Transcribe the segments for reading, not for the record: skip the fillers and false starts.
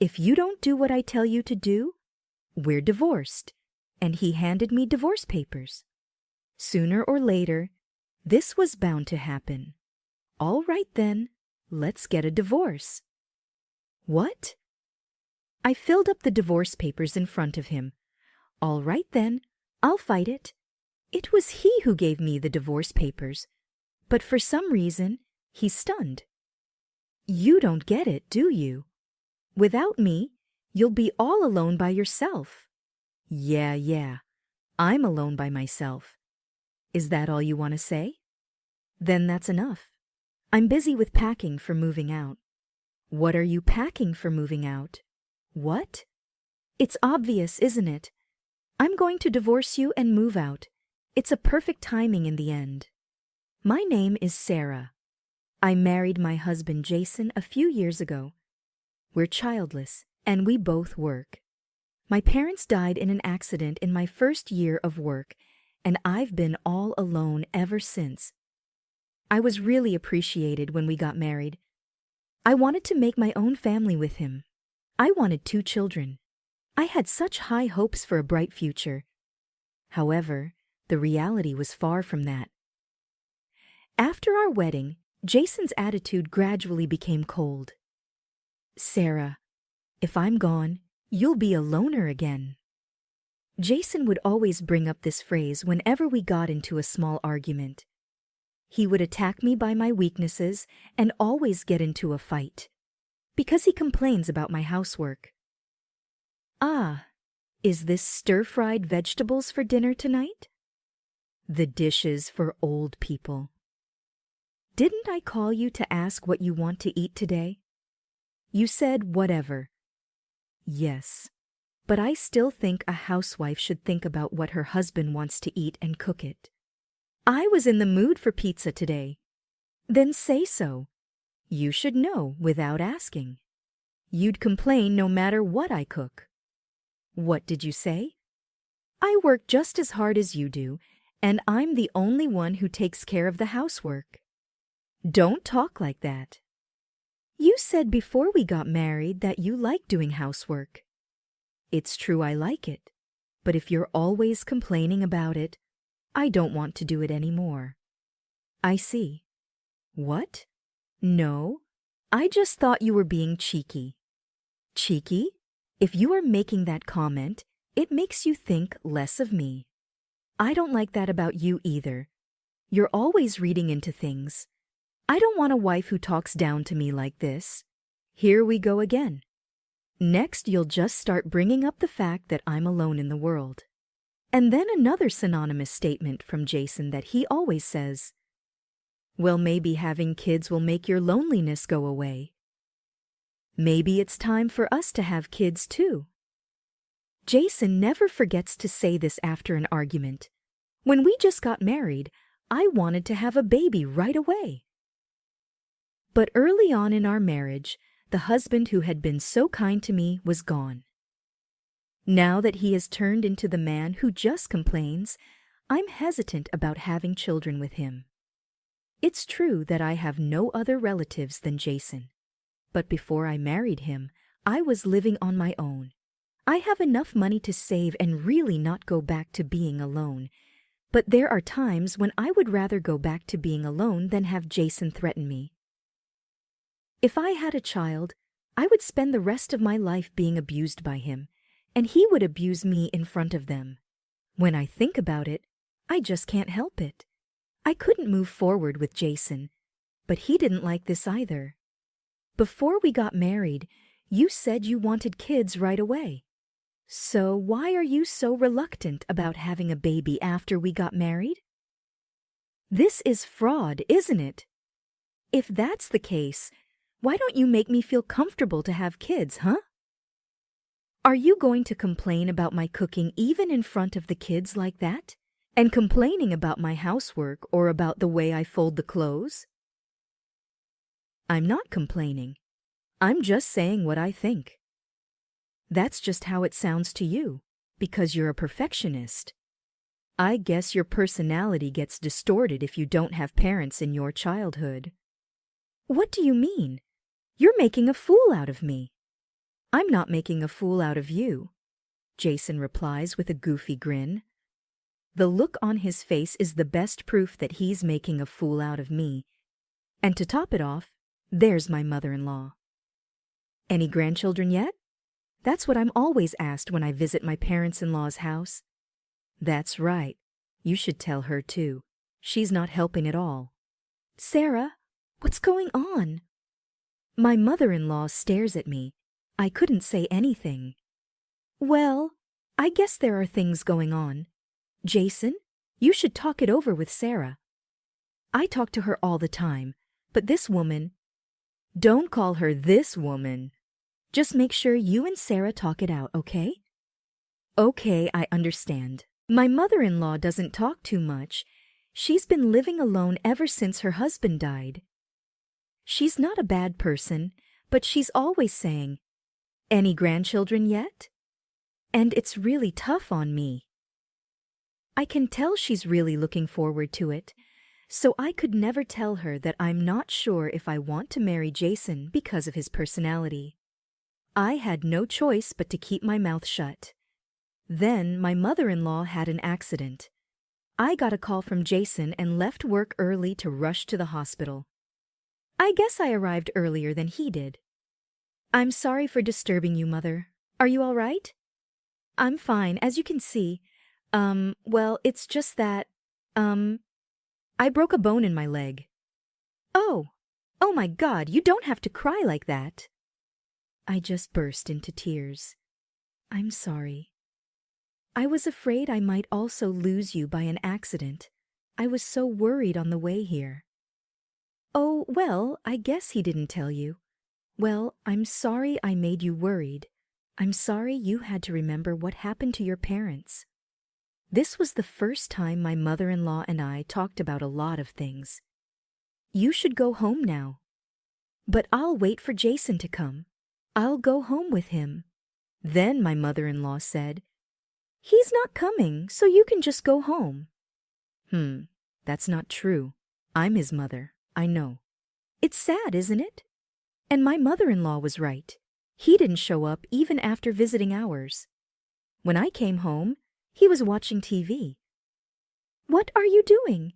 If you don't do what I tell you to do, we're divorced. And he handed me divorce papers. Sooner or later, this was bound to happen. All right then, let's get a divorce. What? I filled up the divorce papers in front of him. All right then, I'll fight it. It was he who gave me the divorce papers, but for some reason, he's stunned. You don't get it, do you? Without me, you'll be all alone by yourself. Yeah, I'm alone by myself. Is that all you want to say? Then that's enough. I'm busy with packing for moving out. What are you packing for moving out? What? It's obvious, isn't it? I'm going to divorce you and move out. It's a perfect timing in the end. My name is Sarah. I married my husband Jason a few years ago. We're childless, and we both work. My parents died in an accident in my first year of work, and I've been all alone ever since. I was really appreciated when we got married. I wanted to make my own family with him. I wanted 2 children. I had such high hopes for a bright future. However, the reality was far from that. After our wedding, Jason's attitude gradually became cold. Sarah, if I'm gone, you'll be a loner again. Jason would always bring up this phrase whenever we got into a small argument. He would attack me by my weaknesses and always get into a fight, because he complains about my housework. Ah, is this stir-fried vegetables for dinner tonight? The dishes for old people. Didn't I call you to ask what you want to eat today? You said whatever. Yes, but I still think a housewife should think about what her husband wants to eat and cook it. I was in the mood for pizza today. Then say so. You should know without asking. You'd complain no matter what I cook. What did you say? I work just as hard as you do, and I'm the only one who takes care of the housework. Don't talk like that. You said before we got married that you like doing housework. It's true I like it, but if you're always complaining about it, I don't want to do it anymore. I see. What? No, I just thought you were being cheeky. Cheeky? If you are making that comment, it makes you think less of me. I don't like that about you either. You're always reading into things. I don't want a wife who talks down to me like this. Here we go again. Next, you'll just start bringing up the fact that I'm alone in the world. And then another synonymous statement from Jason that he always says, well, maybe having kids will make your loneliness go away. Maybe it's time for us to have kids too. Jason never forgets to say this after an argument. When we just got married, I wanted to have a baby right away. But early on in our marriage, the husband who had been so kind to me was gone. Now that he has turned into the man who just complains, I'm hesitant about having children with him. It's true that I have no other relatives than Jason. But before I married him, I was living on my own. I have enough money to save and really not go back to being alone. But there are times when I would rather go back to being alone than have Jason threaten me. If I had a child, I would spend the rest of my life being abused by him, and he would abuse me in front of them. When I think about it, I just can't help it. I couldn't move forward with Jason, but he didn't like this either. Before we got married, you said you wanted kids right away. So why are you so reluctant about having a baby after we got married? This is fraud, isn't it? If that's the case, why don't you make me feel comfortable to have kids, huh? Are you going to complain about my cooking even in front of the kids like that? And complaining about my housework or about the way I fold the clothes? I'm not complaining. I'm just saying what I think. That's just how it sounds to you, because you're a perfectionist. I guess your personality gets distorted if you don't have parents in your childhood. What do you mean? You're making a fool out of me. I'm not making a fool out of you, Jason replies with a goofy grin. The look on his face is the best proof that he's making a fool out of me. And to top it off, there's my mother-in-law. Any grandchildren yet? That's what I'm always asked when I visit my parents-in-law's house. That's right. You should tell her too. She's not helping at all. Sarah, what's going on? My mother-in-law stares at me. I couldn't say anything. Well, I guess there are things going on. Jason, you should talk it over with Sarah. I talk to her all the time, but this woman... Don't call her this woman. Just make sure you and Sarah talk it out, okay? Okay, I understand. My mother-in-law doesn't talk too much. She's been living alone ever since her husband died. She's not a bad person, but she's always saying, "Any grandchildren yet?" And it's really tough on me. I can tell she's really looking forward to it, so I could never tell her that I'm not sure if I want to marry Jason because of his personality. I had no choice but to keep my mouth shut. Then my mother-in-law had an accident. I got a call from Jason and left work early to rush to the hospital. I guess I arrived earlier than he did. I'm sorry for disturbing you, Mother. Are you all right? I'm fine, as you can see. Well, it's just that, I broke a bone in my leg. Oh my God, you don't have to cry like that. I just burst into tears. I'm sorry. I was afraid I might also lose you by an accident. I was so worried on the way here. Oh, well, I guess he didn't tell you. Well, I'm sorry I made you worried. I'm sorry you had to remember what happened to your parents. This was the first time my mother-in-law and I talked about a lot of things. You should go home now. But I'll wait for Jason to come. I'll go home with him. Then my mother-in-law said, "He's not coming, so you can just go home." That's not true. I'm his mother, I know. It's sad, isn't it? And my mother-in-law was right. He didn't show up even after visiting hours. When I came home, he was watching TV. What are you doing?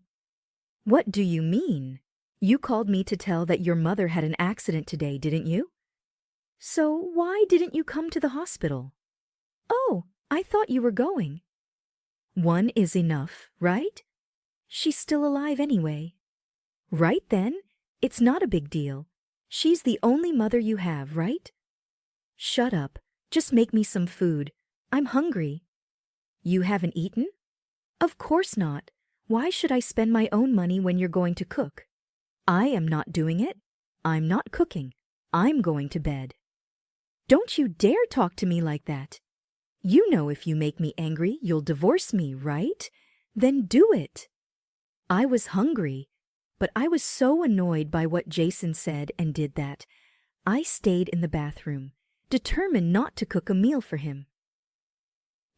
What do you mean? You called me to tell that your mother had an accident today, didn't you? So why didn't you come to the hospital? Oh, I thought you were going. One is enough, right? She's still alive anyway. Right then, it's not a big deal. She's the only mother you have, right? Shut up. Just make me some food. I'm hungry. You haven't eaten? Of course not. Why should I spend my own money when you're going to cook? I am not doing it. I'm not cooking. I'm going to bed. Don't you dare talk to me like that. You know if you make me angry, you'll divorce me, right? Then do it. I was hungry, but I was so annoyed by what Jason said and did that I stayed in the bathroom, determined not to cook a meal for him.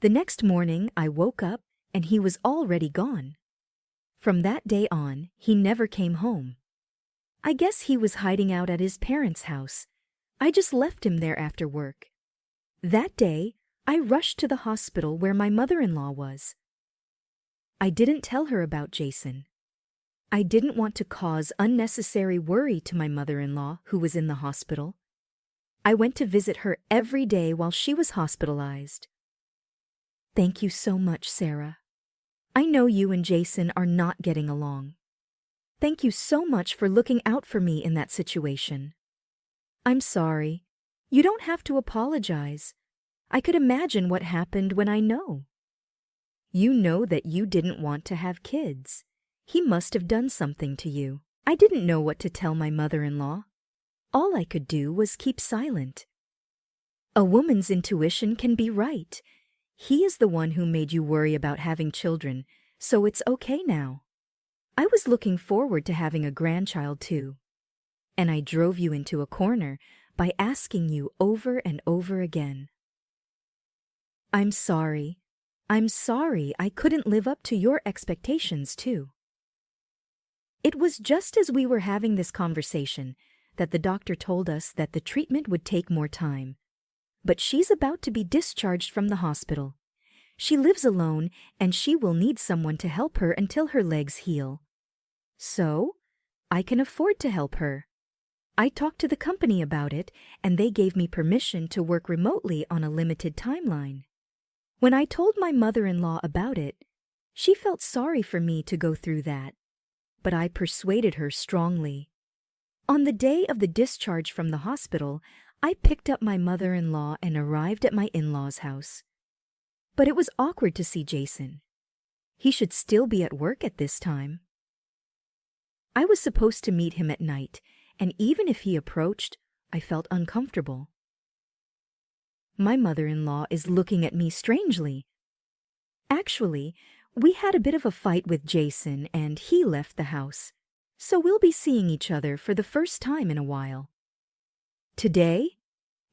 The next morning, I woke up and he was already gone. From that day on, he never came home. I guess he was hiding out at his parents' house. I just left him there after work. That day, I rushed to the hospital where my mother-in-law was. I didn't tell her about Jason. I didn't want to cause unnecessary worry to my mother-in-law who was in the hospital. I went to visit her every day while she was hospitalized. Thank you so much, Sarah. I know you and Jason are not getting along. Thank you so much for looking out for me in that situation. I'm sorry. You don't have to apologize. I could imagine what happened when I know. You know that you didn't want to have kids. He must have done something to you. I didn't know what to tell my mother-in-law. All I could do was keep silent. A woman's intuition can be right. He is the one who made you worry about having children, so it's okay now. I was looking forward to having a grandchild too. And I drove you into a corner by asking you over and over again. I'm sorry. I'm sorry I couldn't live up to your expectations too. It was just as we were having this conversation that the doctor told us that the treatment would take more time. but she's about to be discharged from the hospital. She lives alone, and she will need someone to help her until her legs heal. So, I can afford to help her. I talked to the company about it, and they gave me permission to work remotely on a limited timeline. When I told my mother-in-law about it, she felt sorry for me to go through that, but I persuaded her strongly. On the day of the discharge from the hospital, I picked up my mother-in-law and arrived at my in-laws' house. But it was awkward to see Jason. He should still be at work at this time. I was supposed to meet him at night, and even if he approached, I felt uncomfortable. My mother-in-law is looking at me strangely. Actually, we had a bit of a fight with Jason and he left the house, so we'll be seeing each other for the first time in a while. Today,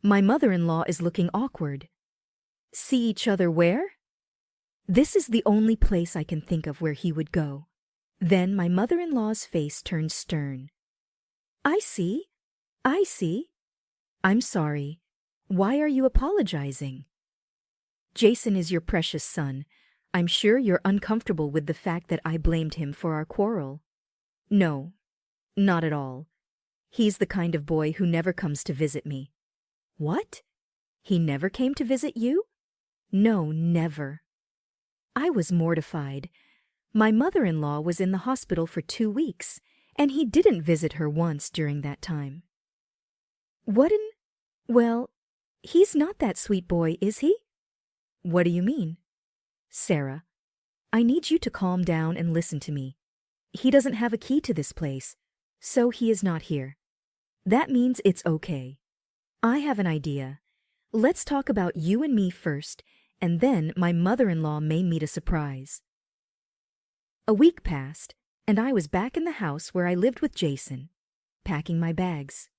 my mother-in-law is looking awkward. See each other where? This is the only place I can think of where he would go. Then my mother-in-law's face turned stern. I see. I'm sorry. Why are you apologizing? Jason is your precious son. I'm sure you're uncomfortable with the fact that I blamed him for our quarrel. No, not at all. He's the kind of boy who never comes to visit me. What? He never came to visit you? No, never. I was mortified. My mother-in-law was in the hospital for 2 weeks, and he didn't visit her once during that time. Well, he's not that sweet boy, is he? What do you mean? Sarah, I need you to calm down and listen to me. He doesn't have a key to this place, so he is not here. That means it's okay. I have an idea. Let's talk about you and me first, and then my mother-in-law may meet a surprise. A week passed, and I was back in the house where I lived with Jason, packing my bags.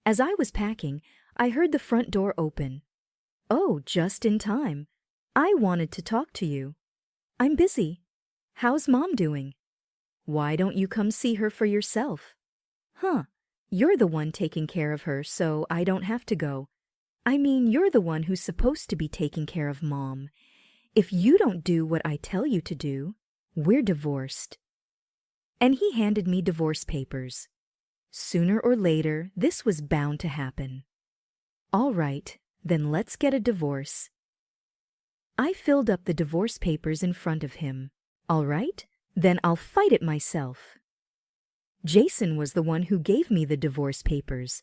As I was packing, I heard the front door open. Oh, just in time. I wanted to talk to you. I'm busy. How's Mom doing? Why don't you come see her for yourself? You're the one taking care of her, so I don't have to go. I mean, you're the one who's supposed to be taking care of Mom. If you don't do what I tell you to do, we're divorced. And he handed me divorce papers. Sooner or later, this was bound to happen. All right, then let's get a divorce. I filled up the divorce papers in front of him. All right, then I'll fight it myself. Jason was the one who gave me the divorce papers,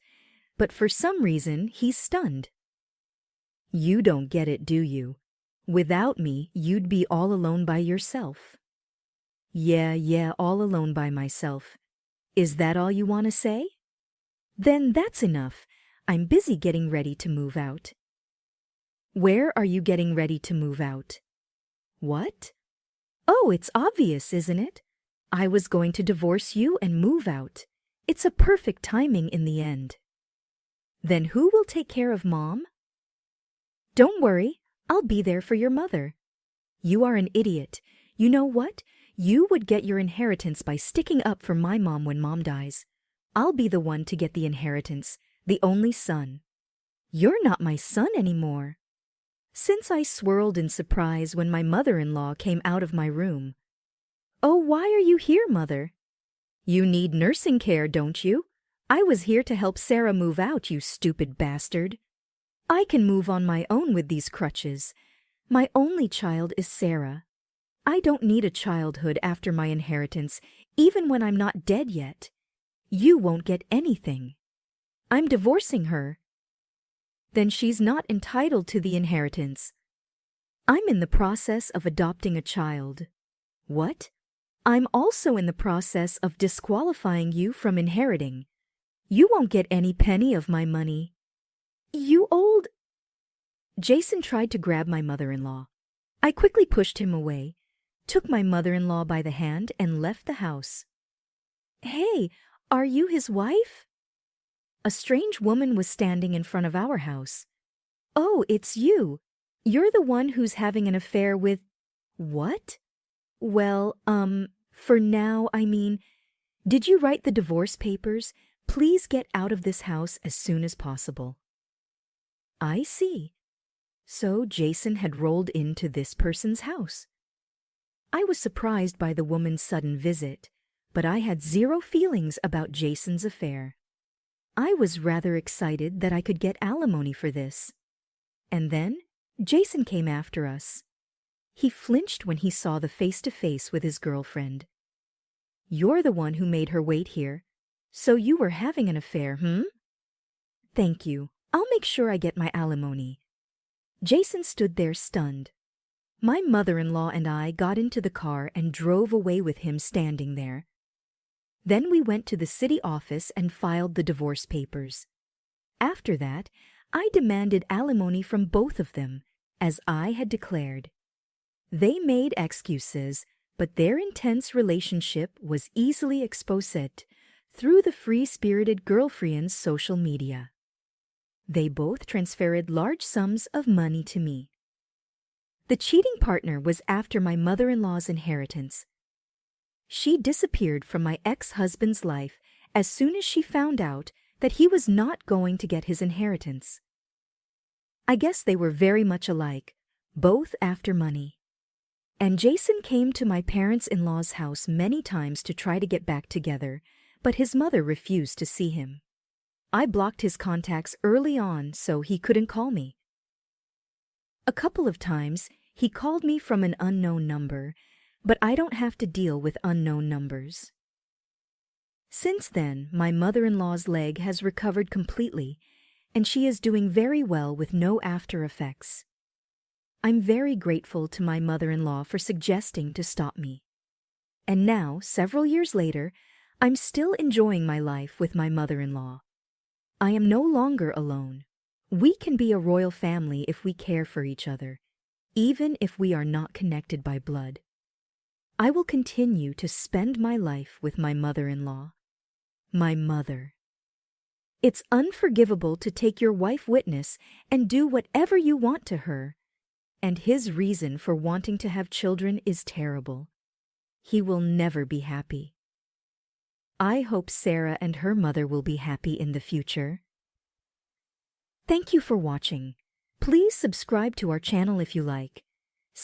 but for some reason, he's stunned. You don't get it, do you? Without me, you'd be all alone by yourself. Yeah, all alone by myself. Is that all you want to say? Then that's enough. I'm busy getting ready to move out. Where are you getting ready to move out? What? Oh, it's obvious, isn't it? I was going to divorce you and move out. It's a perfect timing in the end. Then who will take care of Mom? Don't worry, I'll be there for your mother. You are an idiot. You know what? You would get your inheritance by sticking up for my mom when Mom dies. I'll be the one to get the inheritance, the only son. You're not my son anymore. Since I swirled in surprise when my mother-in-law came out of my room. Oh, why are you here, Mother? You need nursing care, don't you? I was here to help Sarah move out, you stupid bastard. I can move on my own with these crutches. My only child is Sarah. I don't need a childhood after my inheritance, even when I'm not dead yet. You won't get anything. I'm divorcing her. Then she's not entitled to the inheritance. I'm in the process of adopting a child. What? I'm also in the process of disqualifying you from inheriting. You won't get any penny of my money. You old... Jason tried to grab my mother-in-law. I quickly pushed him away, took my mother-in-law by the hand, and left the house. Hey, are you his wife? A strange woman was standing in front of our house. Oh, it's you. You're the one who's having an affair with... What? Well, for now, I mean, did you write the divorce papers? Please get out of this house as soon as possible. I see. So Jason had rolled into this person's house. I was surprised by the woman's sudden visit, but I had zero feelings about Jason's affair. I was rather excited that I could get alimony for this. And then Jason came after us. He flinched when he saw the face-to-face with his girlfriend. "You're the one who made her wait here. So you were having an affair, hmm?" "Thank you. I'll make sure I get my alimony." Jason stood there stunned. My mother-in-law and I got into the car and drove away with him standing there. Then we went to the city office and filed the divorce papers. After that, I demanded alimony from both of them, as I had declared. They made excuses, but their intense relationship was easily exposed through the free-spirited girlfriend's social media. They both transferred large sums of money to me. The cheating partner was after my mother-in-law's inheritance. She disappeared from my ex-husband's life as soon as she found out that he was not going to get his inheritance. I guess they were very much alike, both after money. And Jason came to my parents-in-law's house many times to try to get back together, but his mother refused to see him. I blocked his contacts early on so he couldn't call me. A couple of times, he called me from an unknown number, but I don't have to deal with unknown numbers. Since then, my mother-in-law's leg has recovered completely, and she is doing very well with no after effects. I'm very grateful to my mother-in-law for suggesting to stop me. And now, several years later, I'm still enjoying my life with my mother-in-law. I am no longer alone. We can be a royal family if we care for each other, even if we are not connected by blood. I will continue to spend my life with my mother-in-law. My mother. It's unforgivable to take your wife witness and do whatever you want to her. And his reason for wanting to have children is terrible. He will never be happy. I hope Sarah and her mother will be happy in the future. Thank you for watching. Please subscribe to our channel if you like.